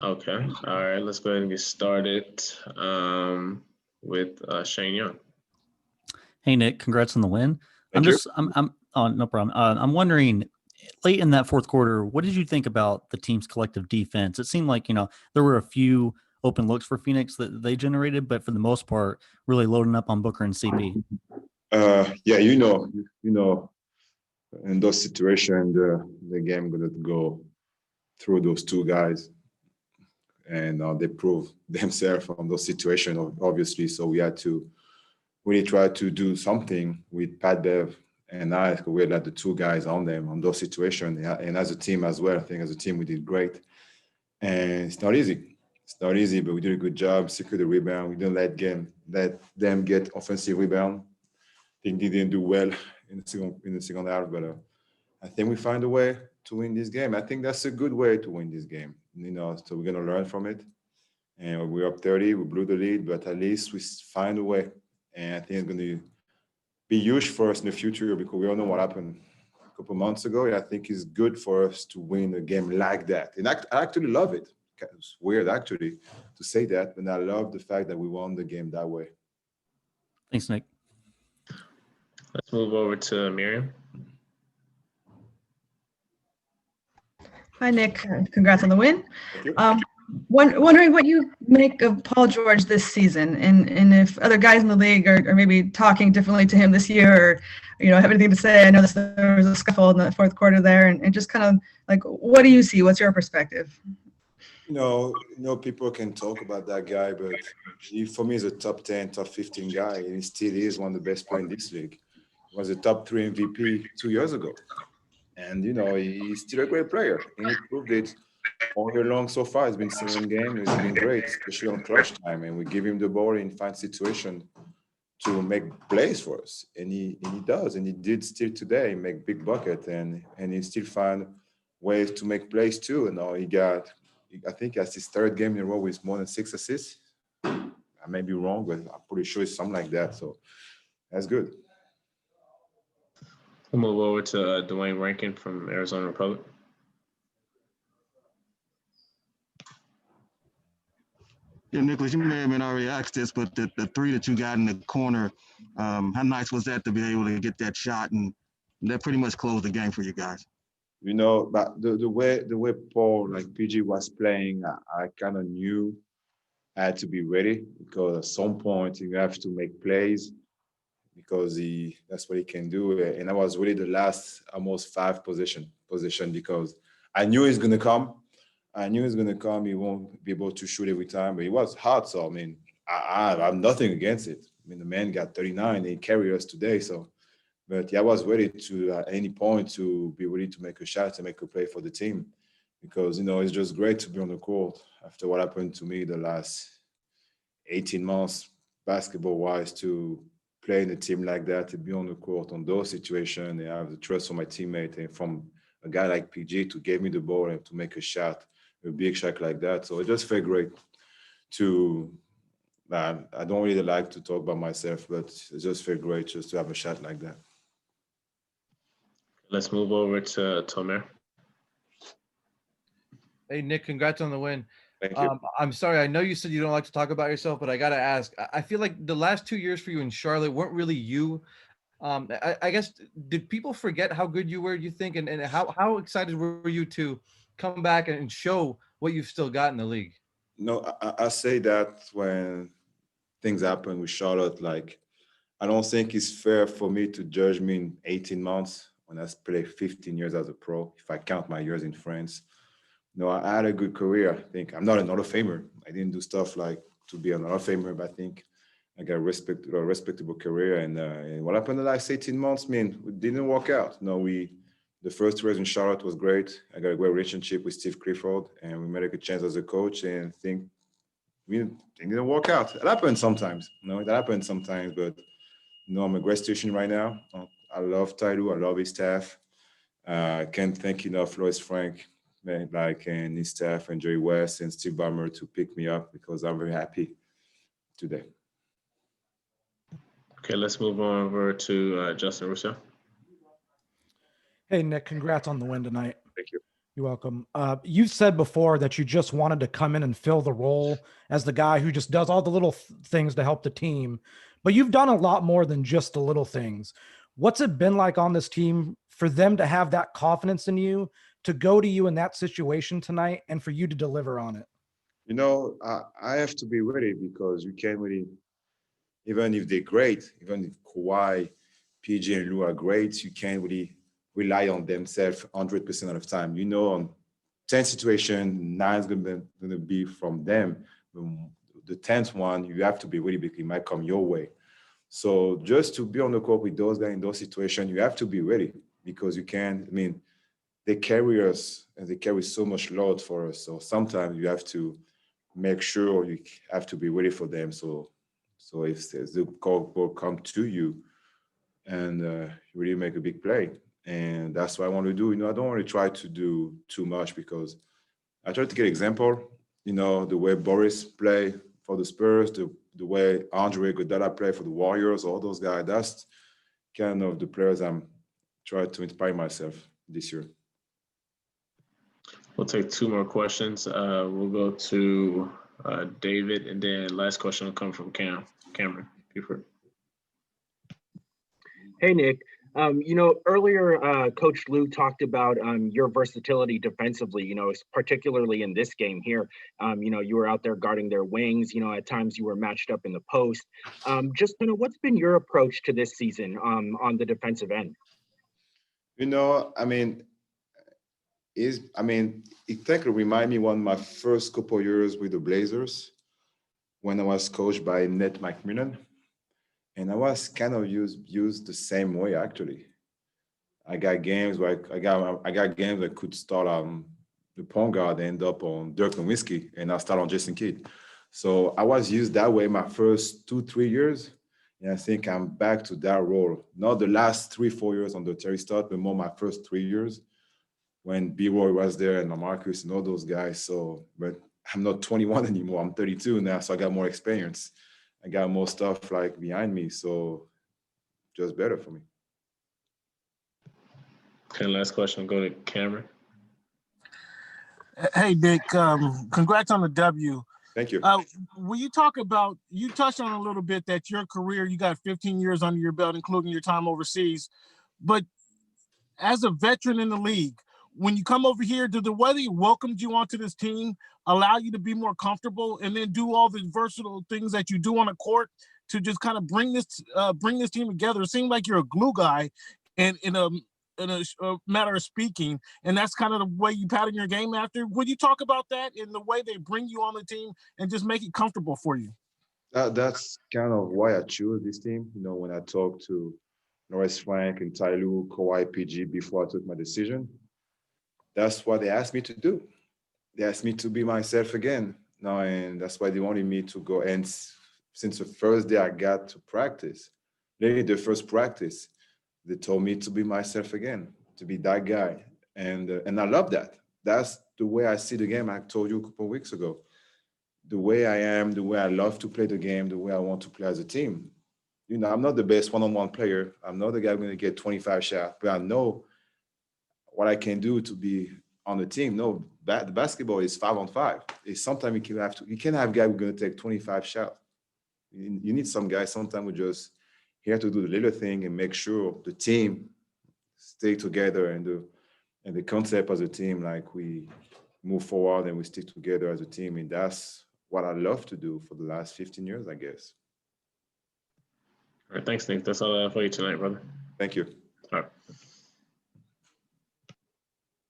Okay. All right. Let's go ahead and get started with Shane Young. Hey Nick, congrats on the win. Thank you. I'm oh, no problem. I'm wondering, late in that fourth quarter, what did you think about the team's collective defense? It seemed like, there were a few open looks for Phoenix that they generated, but for the most part, really loading up on Booker and CP. Yeah, in those situations, the game gonna go through those two guys, and they prove themselves from those situations, obviously. So we had to really try to do something with Pat Bev and I. 'Cause we had like the two guys on them on those situations, and as a team as well. I think as a team we did great, and it's not easy. It's not easy, but we did a good job. Secure the rebound. We didn't let them get offensive rebound. I think they didn't do well in the second half, but I think we find a way to win this game. I think that's a good way to win this game. So we're gonna learn from it. And we're up 30. We blew the lead, but at least we find a way. And I think it's gonna be huge for us in the future because we all know what happened a couple months ago. And I think it's good for us to win a game like that. And I actually love it. It's weird actually to say that, but I love the fact that we won the game that way. Thanks, Nick. Let's move over to Miriam. Hi, Nick. Congrats on the win. Thank you. Wondering what you make of Paul George this season, and if other guys in the league are maybe talking differently to him this year, or have anything to say. I know there was a scuffle in the fourth quarter there, and just kind of like, what do you see? What's your perspective? People can talk about that guy, but for me, he's a top 10, top 15 guy, and he still is one of the best players in this league. He was a top 3 MVP 2 years ago. And, he's still a great player, and he proved it all year long so far. He's been 7 games. He's been great, especially on clutch time, and we give him the ball in fine situation to make plays for us, and he does, and he did still today make big bucket, and he still find ways to make plays too. I think that's his 3rd game in a row with more than 6 assists. I may be wrong, but I'm pretty sure it's something like that. So that's good. We'll move over to Dwayne Rankin from Arizona Republic. Yeah, Nicholas, you may have been already asked this, but the three that you got in the corner, how nice was that to be able to get that shot, and that pretty much closed the game for you guys? But the way Paul, like PG, was playing, I kind of knew I had to be ready because at some point you have to make plays because that's what he can do. And I was really the last almost 5 position because I knew he's gonna come. He won't be able to shoot every time, but he was hot. So I mean, I have nothing against it. I mean, the man got 39 and he carried us today. So, but yeah, I was ready to at any point to be ready to make a shot and make a play for the team because it's just great to be on the court after what happened to me the last 18 months basketball wise to play in a team like that, to be on the court on those situations and have the trust from my teammate and from a guy like PG to give me the ball and to make a shot, a big shot like that. So it just felt great to, I don't really like to talk about myself, but it just felt great just to have a shot like that. Let's move over to Tomer. Hey, Nick, congrats on the win. Thank you. I'm sorry. I know you said you don't like to talk about yourself, but I got to ask. I feel like the last 2 years for you in Charlotte weren't really you. I guess, did people forget how good you were, you think? And how excited were you to come back and show what you've still got in the league? No, I say that when things happen with Charlotte, like, I don't think it's fair for me to judge me in 18 months when I played 15 years as a pro, if I count my years in France. No, I had a good career. I think I'm not an Hall of Famer. I didn't do stuff like to be an Hall of Famer, but I think I got a respectable career. And what happened in the last 18 months, man, it didn't work out. No, the first year in Charlotte was great. I got a great relationship with Steve Clifford, and we made a good chance as a coach. And I think it didn't work out. It happens sometimes. It happens sometimes. But I'm a great situation right now. I love Taidu. I love his staff. I can't thank enough Lois Frank, and his staff, and Jerry West and Steve Ballmer to pick me up because I'm very happy today. Okay, let's move on over to Justin Russo. Hey, Nick, congrats on the win tonight. Thank you. You're welcome. You've said before that you just wanted to come in and fill the role as the guy who just does all the little things to help the team, but you've done a lot more than just the little things. What's it been like on this team for them to have that confidence in you, to go to you in that situation tonight, and for you to deliver on it? You know, I have to be ready because you can't really, even if they're great, even if Kawhi, PG, and Lou are great, you can't really rely on themselves 100% of the time. You know, on 10 situation, 9 is going to be from them. The 10th one, you have to be ready because it might come your way. So just to be on the court with those guys in those situations, you have to be ready because you can't, I mean, they carry us and they carry so much load for us. So sometimes you have to make sure you have to be ready for them. So if the ball come to you and you really make a big play. And that's what I want to do. You know, I don't want to try to do too much because I try to get example, you know, the way Boris play for the Spurs, the way Andre Iguodala play for the Warriors, all those guys. That's kind of the players I'm trying to inspire myself this year. We'll take 2 more questions. We'll go to David, and then last question will come from Cameron Buford. Hey, Nick. You know, earlier, Coach Lou talked about your versatility defensively, you know, particularly in this game here. You know, you were out there guarding their wings. You know, at times you were matched up in the post. Just kind of what's been your approach to this season on the defensive end? You know, I mean, it kind of remind me one of my first couple of years with the Blazers when I was coached by Nate McMillan. And I was kind of used the same way actually. I got games where I got games that could start on the point guard, end up on Dirk Nowitzki, and I start on Jason Kidd. So I was used that way my first 2-3 years, and I think I'm back to that role. Not the last 3-4 years on the Terry Stott, but more my first 3 years when B-Roy was there and Marcus and all those guys. So, but I'm not 21 anymore. I'm 32 now, so I got more experience. I got more stuff like behind me, so just better for me. Okay, last question. Go to Cameron. Hey, Nick. Congrats on the W. Thank you. When you talk about, you touched on a little bit that your career, you got 15 years under your belt, including your time overseas. But as a veteran in the league, when you come over here, did the way they welcomed you onto this team allow you to be more comfortable and then do all the versatile things that you do on the court to just kind of bring this team together? It seems like you're a glue guy in a matter of speaking, and that's kind of the way you pattern your game after. Would you talk about that in the way they bring you on the team and just make it comfortable for you? That's kind of why I choose this team. You know, when I talked to Norris Frank and Ty Lue, Kawhi, PG before I took my decision, that's what they asked me to do. They asked me to be myself again. No, and that's why they wanted me to go. And since the first day I got to practice, literally the first practice, they told me to be myself again, to be that guy. And I love that. That's the way I see the game. I told you a couple of weeks ago. The way I am, the way I love to play the game, the way I want to play as a team. You know, I'm not the best one-on-one player. I'm not the guy going to get 25 shots, but I know what I can do to be on the team. No, the basketball is 5-on-5. It's sometimes you can't have guys who are going to take 25 shots. You need some guys sometimes who just here to do the little thing and make sure the team stay together and the concept as a team, like we move forward and we stick together as a team. And that's what I love to do for the last 15 years, I guess. All right, thanks, Nick. That's all I have for you tonight, brother. Thank you.